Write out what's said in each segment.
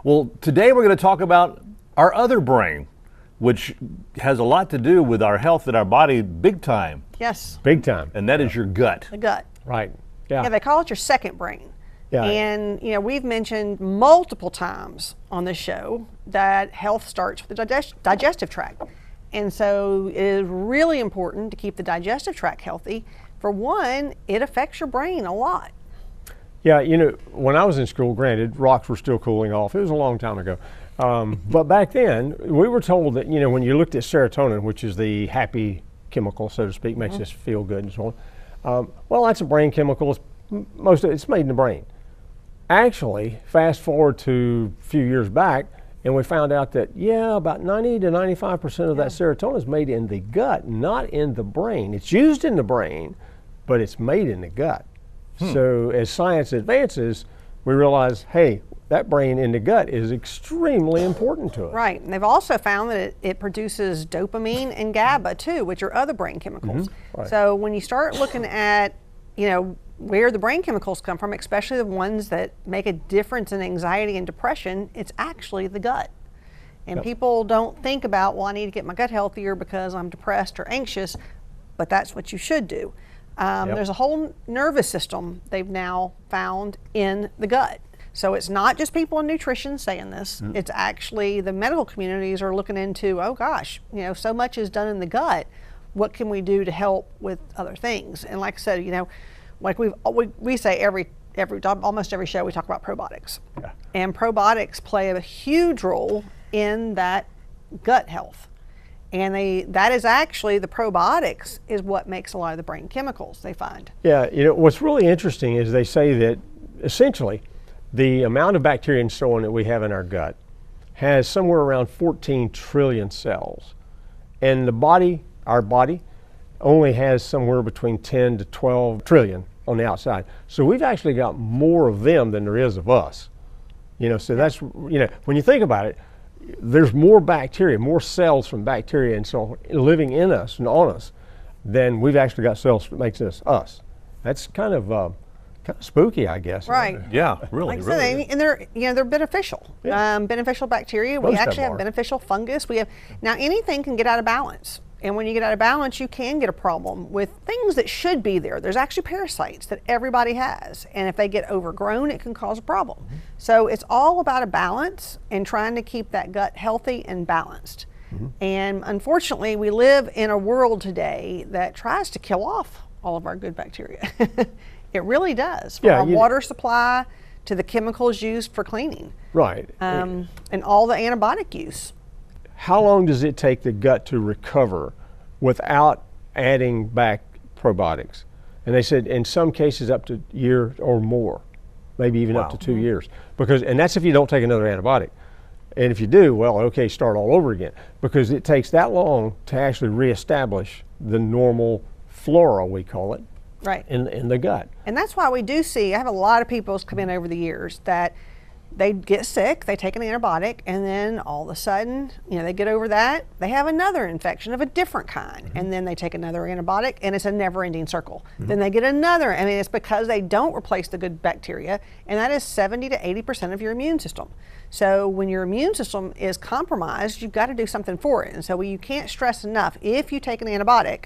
Well, today we're going to talk about our other brain, which has a lot to do with our health in our body, big time. Yes. Big time. And that is your gut. The gut. Right. Yeah. Yeah, they call it your second brain. Yeah. And we've mentioned multiple times on this show that health starts with the digestive tract. And so it is really important to keep the digestive tract healthy. For one, it affects your brain a lot. Yeah, when I was in school, granted, rocks were still cooling off. It was a long time ago. But back then, we were told that, when you looked at serotonin, which is the happy chemical, so to speak, makes us feel good and so on. Well, that's a brain chemical. Most of it's made in the brain. Actually, fast forward to a few years back, and we found out that, about 90 to 95% of that serotonin is made in the gut, not in the brain. It's used in the brain, but it's made in the gut. So as science advances, we realize, hey, that brain in the gut is extremely important to us. Right, and they've also found that it produces dopamine and GABA too, which are other brain chemicals. Right. So when you start looking at, where the brain chemicals come from, especially the ones that make a difference in anxiety and depression, it's actually the gut. And people don't think about, well, I need to get my gut healthier because I'm depressed or anxious, but that's what you should do. There's a whole nervous system they've now found in the gut. So it's not just people in nutrition saying this, it's actually the medical communities are looking into, oh gosh, so much is done in the gut. What can we do to help with other things? And like I said, like we say almost every show we talk about probiotics. Yeah. And probiotics play a huge role in that gut health. And that is actually, the probiotics is what makes a lot of the brain chemicals they find. Yeah, what's really interesting is they say that essentially the amount of bacteria and so on that we have in our gut has somewhere around 14 trillion cells. And our body, only has somewhere between 10 to 12 trillion on the outside. So we've actually got more of them than there is of us. So that's, when you think about it, there's more bacteria, more cells from bacteria and so on living in us and on us than we've actually got cells that makes us us. That's kind of spooky, I guess. Right. Yeah, really, Like I said, really. and they're beneficial. Yeah. Beneficial bacteria. Most We of them actually have are. beneficial fungus. Now anything can get out of balance. And when you get out of balance, you can get a problem with things that should be there. There's actually parasites that everybody has. And if they get overgrown, it can cause a problem. So it's all about a balance and trying to keep that gut healthy and balanced. And unfortunately, we live in a world today that tries to kill off all of our good bacteria. It really does. From our water supply to the chemicals used for cleaning. Right. And all the antibiotic use. How long does it take the gut to recover without adding back probiotics? And they said in some cases up to a year or more, maybe even up to 2 years. And that's if you don't take another antibiotic. And if you do, well, okay, start all over again. Because it takes that long to actually reestablish the normal flora, we call it, Right. in the gut. And that's why we do see, I have a lot of people who's come in over the years that they get sick, they take an antibiotic, and then all of a sudden, they get over that, they have another infection of a different kind, and then they take another antibiotic, and it's a never-ending circle. Then they get another, it's because they don't replace the good bacteria, and that is 70 to 80% of your immune system. So when your immune system is compromised, you've got to do something for it. And so you can't stress enough, if you take an antibiotic,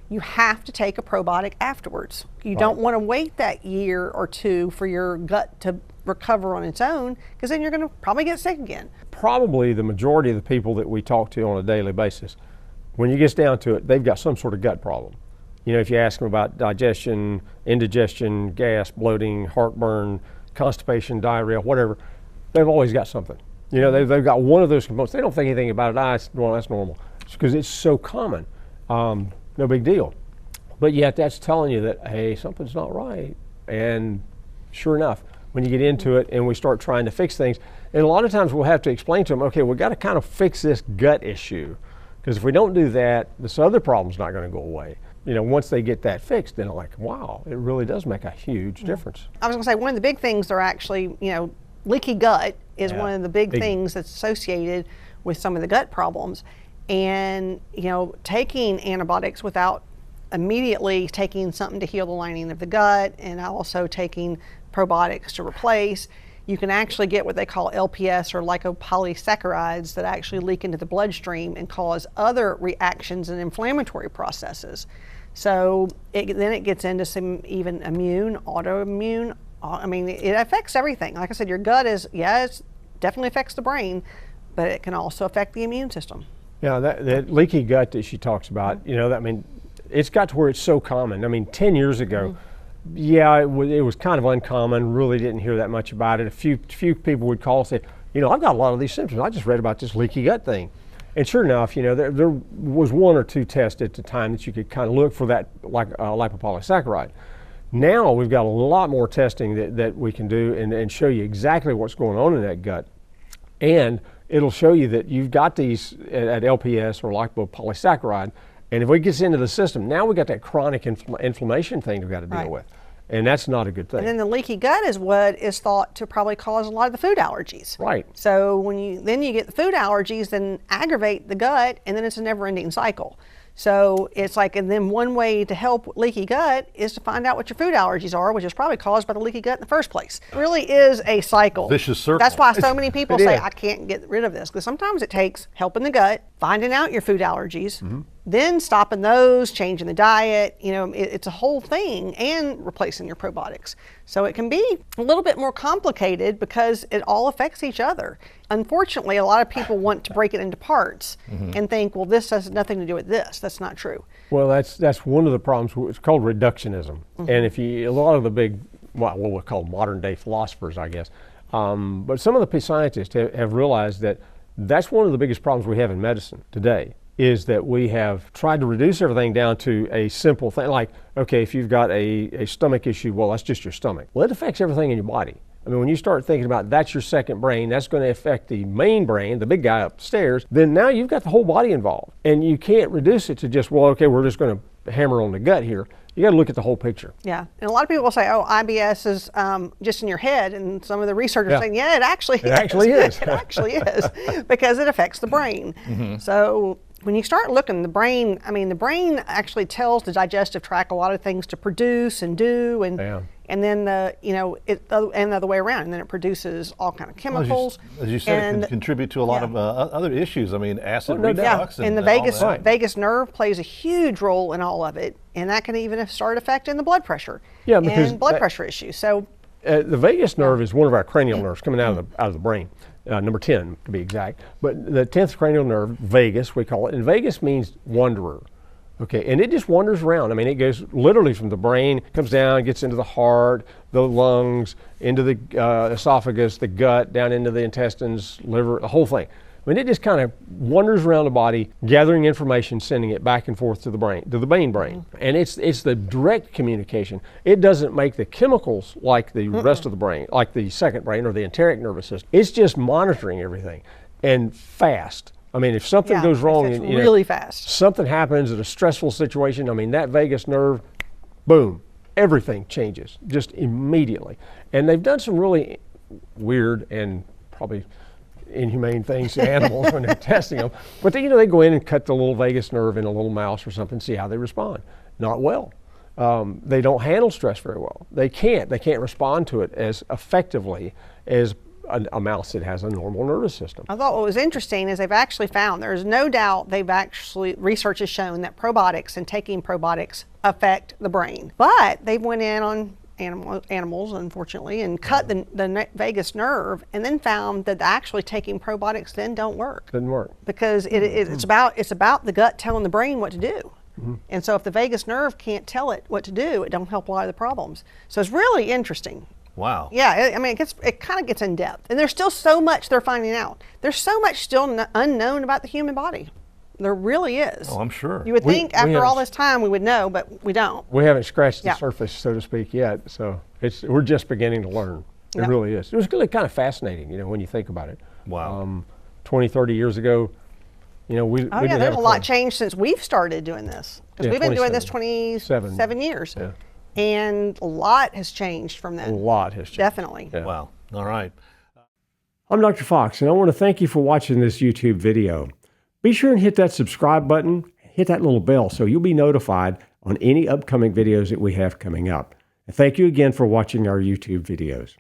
you have to take a probiotic afterwards. You don't want to wait that year or two for your gut to recover on its own, because then you're going to probably get sick again. Probably the majority of the people that we talk to on a daily basis, when you get down to it, they've got some sort of gut problem. If you ask them about digestion, indigestion, gas, bloating, heartburn, constipation, diarrhea, whatever, they've always got something. They've got one of those components. They don't think anything about it. Well, that's normal, because it's so common. No big deal. But yet that's telling you that, hey, something's not right. And sure enough, when you get into it and we start trying to fix things, and a lot of times we'll have to explain to them, okay, we've got to kind of fix this gut issue, because if we don't do that, this other problem's not going to go away. Once they get that fixed, then they're like, wow, it really does make a huge difference. I was going to say, one of the big things are actually, leaky gut is one of the big things that's associated with some of the gut problems. And, taking antibiotics without immediately taking something to heal the lining of the gut, and also taking probiotics to replace, you can actually get what they call LPS or lipopolysaccharides that actually leak into the bloodstream and cause other reactions and inflammatory processes. So then it gets into some even immune, autoimmune. I mean, it affects everything. Like I said, your gut it definitely affects the brain, but it can also affect the immune system. Yeah, that leaky gut that she talks about, I mean, it's got to where it's so common. I mean, 10 years ago, yeah, it was kind of uncommon, really didn't hear that much about it. A few people would call and say, I've got a lot of these symptoms. I just read about this leaky gut thing. And sure enough, there was one or two tests at the time that you could kind of look for that lipopolysaccharide. Now we've got a lot more testing that we can do and show you exactly what's going on in that gut. And it'll show you that you've got these at LPS or lipopolysaccharide. And if it gets into the system, now we've got that chronic inflammation thing we've got to deal with. And that's not a good thing. And then the leaky gut is what is thought to probably cause a lot of the food allergies. Right. So when you get the food allergies, then aggravate the gut, and then it's a never-ending cycle. So it's like, and then one way to help leaky gut is to find out what your food allergies are, which is probably caused by the leaky gut in the first place. It really is a cycle. Vicious circle. That's why so many people say, I can't get rid of this, because sometimes it takes helping the gut, finding out your food allergies, then stopping those, changing the diet. It's a whole thing, and replacing your probiotics. So it can be a little bit more complicated because it all affects each other. Unfortunately, a lot of people want to break it into parts and think, well, this has nothing to do with this. That's not true. Well, that's one of the problems. It's called reductionism. And a lot of the big, what we call modern day philosophers, I guess, but some of the scientists have realized that that's one of the biggest problems we have in medicine today, is that we have tried to reduce everything down to a simple thing. Like, okay, if you've got a stomach issue, well, that's just your stomach. Well, it affects everything in your body. I mean, when you start thinking about that's your second brain, that's going to affect the main brain, the big guy upstairs, then now you've got the whole body involved. And you can't reduce it to just, well, okay, we're just going to hammer on the gut here. You got to look at the whole picture. Yeah, and a lot of people will say, oh, IBS is just in your head, and some of the researchers are saying, yeah, it actually is. It actually is. It actually is, because it affects the brain. So when you start looking, the brain actually tells the digestive tract a lot of things to produce and do, and then and the other way around, and then it produces all kind of chemicals. As you said, it can contribute to a lot of other issues. I mean, acid reflux. And the vagus nerve plays a huge role in all of it, and that can even start affecting the blood pressure and blood pressure issues. So the vagus nerve is one of our cranial nerves coming out of the brain. Number 10 to be exact. But the 10th cranial nerve, vagus, we call it, and vagus means wanderer. Okay, and it just wanders around. I mean, it goes literally from the brain, comes down, gets into the heart, the lungs, into the esophagus, the gut, down into the intestines, liver, the whole thing. I mean, it just kind of wanders around the body, gathering information, sending it back and forth to the main brain. And it's the direct communication. It doesn't make the chemicals like the rest of the brain, like the second brain or the enteric nervous system. It's just monitoring everything, and fast. I mean, if something goes wrong, it's really fast. Something happens in a stressful situation, I mean, that vagus nerve, boom, everything changes just immediately. And they've done some really weird and probably inhumane things to animals when they're testing them. But they go in and cut the little vagus nerve in a little mouse or something, see how they respond. Not well. They don't handle stress very well. They can't respond to it as effectively as a mouse that has a normal nervous system. I thought what was interesting is they've actually found, there's no doubt research has shown that probiotics and taking probiotics affect the brain. But they went in on animals, unfortunately, and cut the vagus nerve, and then found that actually taking probiotics then don't work. Doesn't work. Because it's about the gut telling the brain what to do. And so if the vagus nerve can't tell it what to do, it don't help a lot of the problems. So it's really interesting. Wow. Yeah, I mean, it kind of gets in depth. And there's still so much they're finding out. There's so much still unknown about the human body. There really is. Oh, I'm sure. You would think after all this time we would know, but we don't. We haven't scratched the surface, so to speak, yet. So we're just beginning to learn. It really is. It was really kind of fascinating, when you think about it. Wow. 20, 30 years ago, we didn't have there's a lot changed since we've started doing this. Because we've been doing this 27 years. Yeah. And a lot has changed from then. A lot has changed. Definitely. Yeah. Wow. All right. I'm Dr. Fox, and I want to thank you for watching this YouTube video. Be sure and hit that subscribe button, hit that little bell so you'll be notified on any upcoming videos that we have coming up. And thank you again for watching our YouTube videos.